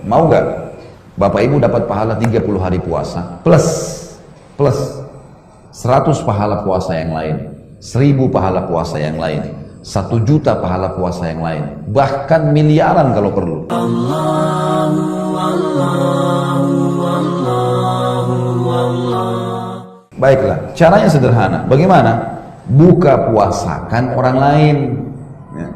Mau nggak? Bapak Ibu dapat pahala 30 hari puasa plus 100 pahala puasa yang lain, 1000 pahala puasa yang lain, 1 juta pahala puasa yang lain, bahkan miliaran kalau perlu. Baiklah, caranya sederhana. Bagaimana? Buka puasakan orang lain, ya.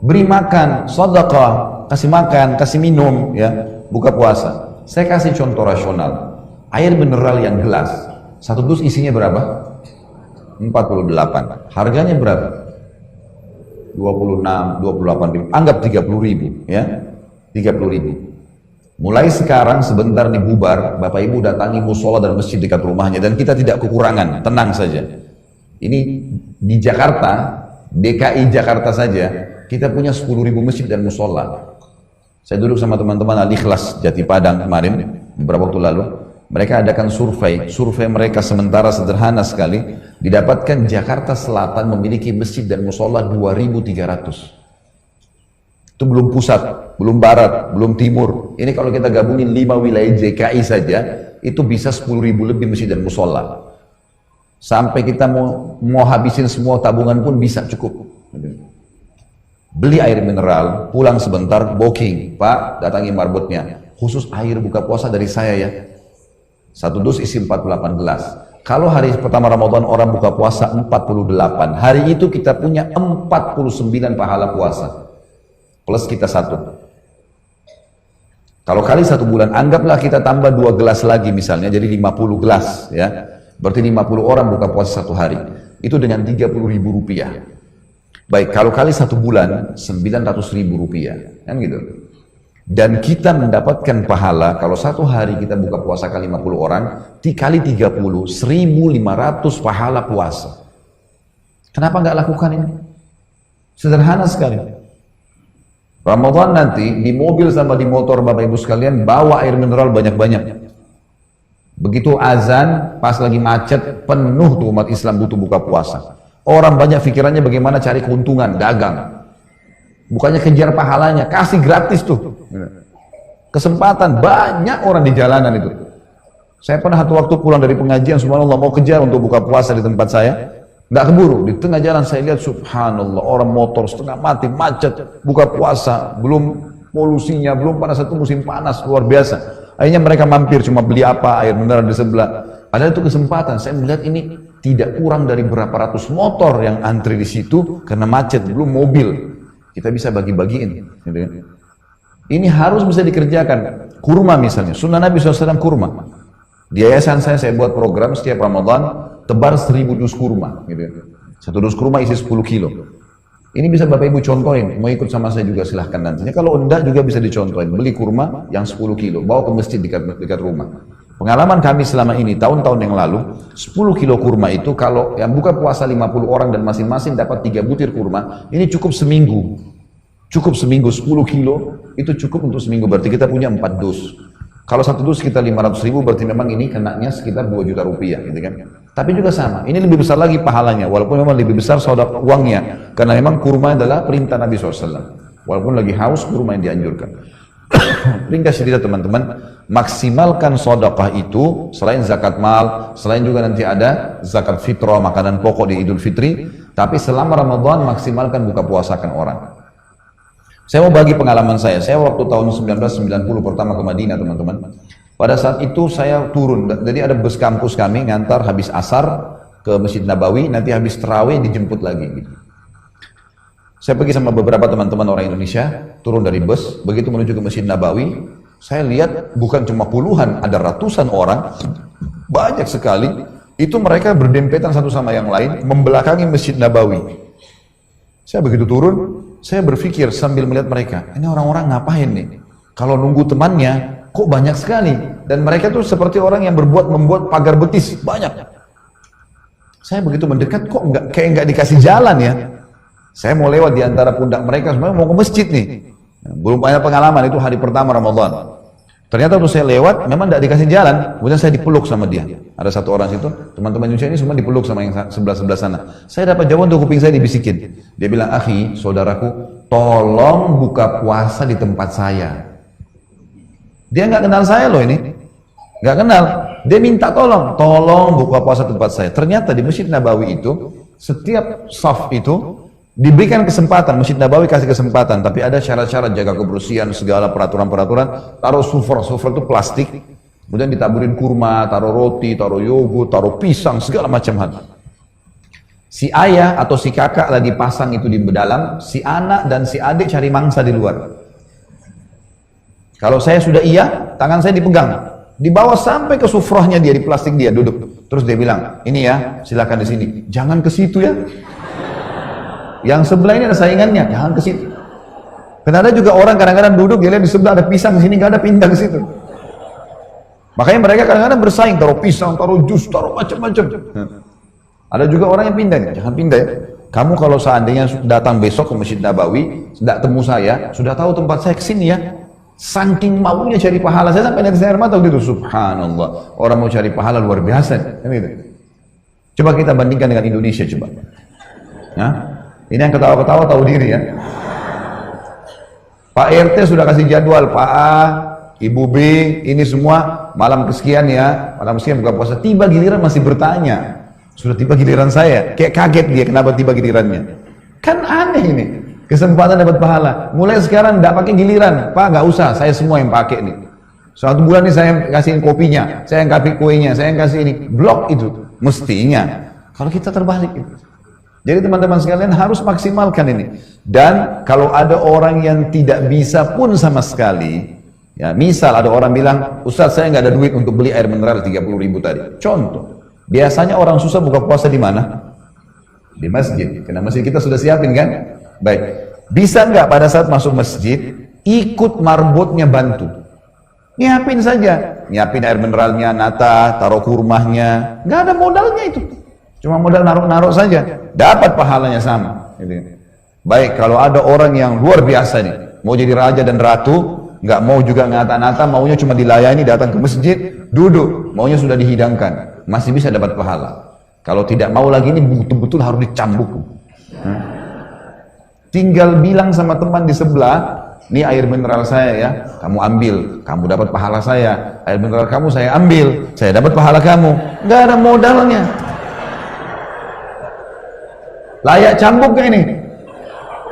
Beri makan, sedekah, kasih makan, kasih minum, ya. Buka puasa. Saya kasih contoh rasional. Air mineral yang gelas, 1 dus isinya berapa? 48. Harganya berapa? 26, 28 ribu. Anggap 30 ribu, ya. 30 ribu. Mulai sekarang sebentar nih bubar, Bapak Ibu datangi musola dan masjid dekat rumahnya, dan kita tidak kekurangan, tenang saja. Ini di Jakarta, DKI Jakarta saja, kita punya 10.000 masjid dan musola. Saya duduk sama teman-teman Al-Ikhlas Jati Padang kemarin, beberapa waktu lalu. Mereka adakan survei mereka sementara sederhana sekali, didapatkan Jakarta Selatan memiliki masjid dan musola 2.300. Itu belum pusat, belum barat, belum timur. Ini kalau kita gabungin 5 wilayah DKI saja, itu bisa 10.000 lebih masjid dan musola. Sampai kita mau habisin semua tabungan pun bisa cukup. Beli air mineral, pulang sebentar, booking, Pak, datangi marbotnya. Khusus air buka puasa dari saya ya. 1 dus isi 48 gelas. Kalau hari pertama Ramadan orang buka puasa 48, hari itu kita punya 49 pahala puasa. Plus kita 1. Kalau kali 1 bulan, anggaplah kita tambah 2 gelas lagi misalnya, jadi 50 gelas ya. Berarti 50 orang buka puasa 1 hari. Itu dengan 30.000 rupiah. Baik, kalau kali 1 bulan, 900.000 rupiah. Kan gitu. Dan kita mendapatkan pahala, kalau 1 hari kita buka puasa kali 50 orang, dikali 30, 1.500 pahala puasa. Kenapa nggak lakukan ini? Sederhana sekali. Ramadan nanti, di mobil sama di motor Bapak Ibu sekalian, bawa air mineral banyak-banyak. Begitu azan, pas lagi macet, penuh tuh umat Islam butuh buka puasa. Orang banyak pikirannya bagaimana cari keuntungan, dagang. Bukannya kejar pahalanya, kasih gratis tuh. Kesempatan, banyak orang di jalanan itu. Saya pernah satu waktu pulang dari pengajian, subhanallah, mau kejar untuk buka puasa di tempat saya. Nggak keburu, di tengah jalan saya lihat subhanallah, orang motor setengah mati, macet, buka puasa, belum polusinya, belum pada satu musim panas, luar biasa. Akhirnya mereka mampir, cuma beli apa, air mineral di sebelah. Padahal itu kesempatan, saya melihat ini tidak kurang dari berapa ratus motor yang antri di situ, karena macet, belum mobil. Kita bisa bagi-bagiin. Ini harus bisa dikerjakan. Kurma misalnya, sunnah Nabi SAW kurma. Di yayasan saya buat program setiap Ramadan, tebar 1000 dus kurma, gitu. 1 dus kurma isi 10 kilo. Ini bisa Bapak Ibu contohin, mau ikut sama saya juga silahkan nantinya. Kalau enggak juga bisa dicontohin, beli kurma yang 10 kilo, bawa ke masjid dekat rumah. Pengalaman kami selama ini, tahun-tahun yang lalu, 10 kilo kurma itu kalau yang buka puasa 50 orang dan masing-masing dapat 3 butir kurma, ini cukup seminggu. Cukup seminggu, 10 kilo, itu cukup untuk seminggu, berarti kita punya 4 dus. Kalau 1 dus kita 500.000, berarti memang ini kenanya sekitar 2 juta rupiah, gitu kan. Tapi juga sama, ini lebih besar lagi pahalanya, walaupun memang lebih besar sedekah uangnya, karena memang kurma adalah perintah Nabi SAW. Walaupun lagi haus, kurma yang dianjurkan. Ringkas cerita teman-teman, maksimalkan sedekah itu, selain zakat mal, selain juga nanti ada zakat fitrah, makanan pokok di Idul Fitri, tapi selama Ramadan maksimalkan buka puasakan orang. Saya mau bagi pengalaman saya waktu tahun 1990 pertama ke Madinah teman-teman. Pada saat itu saya turun, jadi ada bus kampus kami ngantar habis asar ke Masjid Nabawi, nanti habis terawih dijemput lagi. Gitu. Saya pergi sama beberapa teman-teman orang Indonesia, turun dari bus, begitu menuju ke Masjid Nabawi, saya lihat bukan cuma puluhan, ada ratusan orang, banyak sekali, itu mereka berdempetan satu sama yang lain, membelakangi Masjid Nabawi. Saya begitu turun, saya berpikir sambil melihat mereka, ini orang-orang ngapain nih? Kalau nunggu temannya, kok banyak sekali? Dan mereka tuh seperti orang yang membuat pagar betis, banyak. Saya begitu mendekat, kok kayak nggak dikasih jalan ya? Saya mau lewat di antara pundak mereka, semuanya mau ke masjid nih. Belum banyak pengalaman, itu hari pertama Ramadan. Ternyata waktu saya lewat, memang tidak dikasih jalan, kemudian saya dipeluk sama dia. Ada satu orang situ, teman-teman Indonesia ini semua dipeluk sama yang sebelah-sebelah sana. Saya dapat jawaban untuk kuping saya dibisikin. Dia bilang, akhi, saudaraku, tolong buka puasa di tempat saya. Dia nggak kenal saya loh ini, nggak kenal. Dia minta tolong buka puasa tempat saya. Ternyata di Masjid Nabawi itu setiap saf itu diberikan kesempatan, Masjid Nabawi kasih kesempatan, tapi ada syarat-syarat jaga kebersihan, segala peraturan-peraturan. Taruh sufra itu plastik, kemudian ditaburin kurma, taruh roti, taruh yogurt, taruh pisang, segala macam hal. Si ayah atau si kakak lagi pasang itu di dalam, si anak dan si adik cari mangsa di luar. Kalau saya sudah iya, tangan saya dipegang, dibawa sampai ke sufrahnya dia, di plastik dia duduk. Terus dia bilang, ini ya, silakan di sini. Jangan ke situ ya. Yang sebelah ini ada saingannya, jangan ke situ. Karena ada juga orang kadang-kadang duduk, dia lihat di sebelah ada pisang, di sini nggak ada, pindah ke situ. Makanya mereka kadang-kadang bersaing, taruh pisang, taruh jus, taruh macam-macam. Ada juga orang yang pindah, jangan pindah ya. Kamu kalau seandainya datang besok ke Masjid Nabawi, tidak temu saya, sudah tahu tempat saya kesini ya. Saking maunya cari pahala, saya sampai netes air mata gitu. Subhanallah, orang mau cari pahala luar biasa. Gitu. Coba kita bandingkan dengan Indonesia coba. Nah, ini yang ketawa-ketawa tahu diri ya. Pak RT sudah kasih jadwal, Pak A, Ibu B, ini semua malam kesekian ya, malam kesekian buka puasa. Tiba giliran masih bertanya, sudah tiba giliran saya, kayak kaget dia kenapa tiba gilirannya. Kan aneh ini. Kesempatan dapat pahala. Mulai sekarang tidak pakai giliran, Pak nggak usah, saya semua yang pakai nih. Suatu bulan ini saya kasihin kopinya, saya yang kasih kuenya, saya yang kasih ini. Blok itu mestinya. Kalau kita terbalik itu. Jadi teman-teman sekalian harus maksimalkan ini. Dan kalau ada orang yang tidak bisa pun sama sekali, ya misal ada orang bilang, Ustaz saya nggak ada duit untuk beli air mineral 30.000 tadi. Contoh, biasanya orang susah buka puasa di mana? Di masjid. Karena masjid kita sudah siapin kan? Baik, bisa nggak pada saat masuk masjid ikut marbotnya bantu, nyiapin saja, nyiapin air mineralnya, nata, taruh kurmahnya, nggak ada modalnya itu, cuma modal naruh-naruh saja, dapat pahalanya sama. Baik, kalau ada orang yang luar biasa nih, mau jadi raja dan ratu, nggak mau juga ngata-ngata, maunya cuma dilayani, datang ke masjid, duduk, maunya sudah dihidangkan, masih bisa dapat pahala. Kalau tidak mau lagi ini betul-betul harus dicambuk. Tinggal bilang sama teman di sebelah, ini air mineral saya ya, kamu ambil, kamu dapat pahala saya. Air mineral kamu saya ambil, saya dapat pahala kamu. Nggak ada modalnya. Layak cambuk gak ini?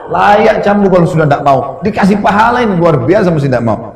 Layak cambuk kalau sudah tidak mau. Dikasih pahala ini luar biasa mesti tidak mau.